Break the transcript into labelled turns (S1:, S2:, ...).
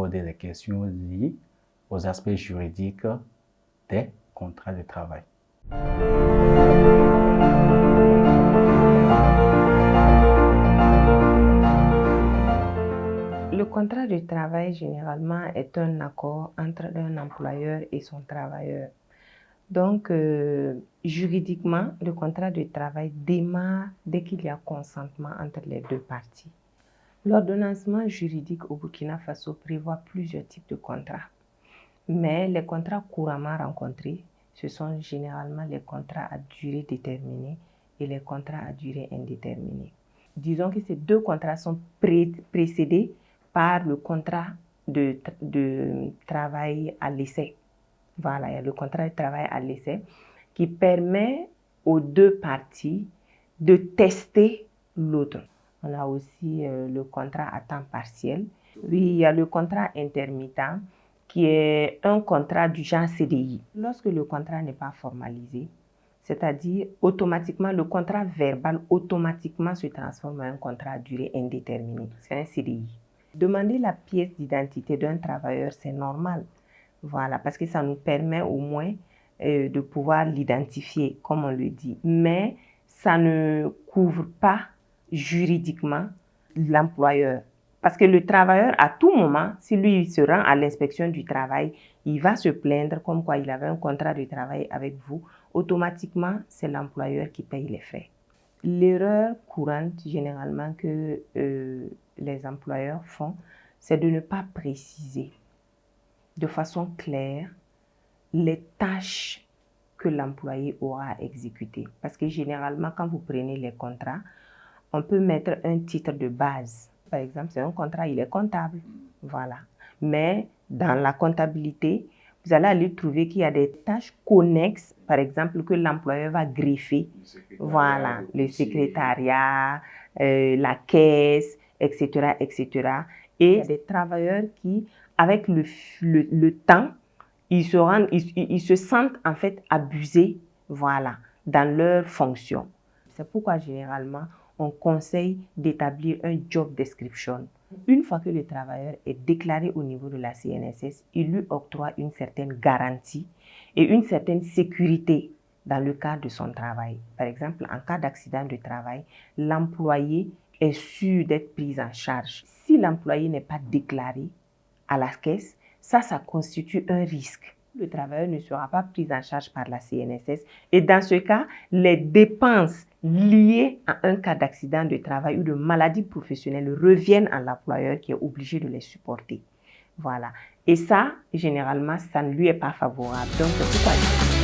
S1: aborder les questions liées aux aspects juridiques des contrats de travail.
S2: Le contrat de travail, généralement, est un accord entre un employeur et son travailleur. Donc, juridiquement, le contrat de travail démarre dès qu'il y a consentement entre les deux parties. L'ordonnancement juridique au Burkina Faso prévoit plusieurs types de contrats. Mais les contrats couramment rencontrés, ce sont généralement les contrats à durée déterminée et les contrats à durée indéterminée. Disons que ces deux contrats sont précédés par le contrat de travail à l'essai. Voilà, il y a le contrat de travail à l'essai qui permet aux deux parties de tester l'autre. On a aussi le contrat à temps partiel. Oui, il y a le contrat intermittent qui est un contrat du genre CDI. Lorsque le contrat n'est pas formalisé, c'est-à-dire automatiquement, le contrat verbal automatiquement se transforme en un contrat à durée indéterminée. C'est un CDI. Demander la pièce d'identité d'un travailleur, c'est normal. Voilà, parce que ça nous permet au moins de pouvoir l'identifier, comme on le dit. Mais ça ne couvre pas juridiquement l'employeur. Parce que le travailleur, à tout moment, si lui il se rend à l'inspection du travail, il va se plaindre comme quoi il avait un contrat de travail avec vous. Automatiquement, c'est l'employeur qui paye les frais. L'erreur courante, généralement, que les employeurs font, c'est de ne pas préciser de façon claire les tâches que l'employé aura à exécuter. Parce que généralement, quand vous prenez les contrats, on peut mettre un titre de base. Par exemple, c'est un contrat, il est comptable. Voilà. Mais dans la comptabilité, vous allez aller trouver qu'il y a des tâches connexes, par exemple, que l'employeur va greffer. Voilà, le secrétariat, la caisse, etc., etc. Et il y a des travailleurs qui, avec le temps, ils se sentent en fait abusés, voilà, dans leur fonction. C'est pourquoi généralement, on conseille d'établir un job description. Une fois que le travailleur est déclaré au niveau de la CNSS, il lui octroie une certaine garantie et une certaine sécurité dans le cadre de son travail. Par exemple, en cas d'accident de travail, l'employé est sûr d'être pris en charge. Si l'employé n'est pas déclaré à la caisse, ça constitue un risque. Le travailleur ne sera pas pris en charge par la CNSS et dans ce cas, les dépenses liées à un cas d'accident de travail ou de maladie professionnelle reviennent à l'employeur qui est obligé de les supporter. Voilà. Et ça, généralement, ça ne lui est pas favorable. Donc, c'est pourquoi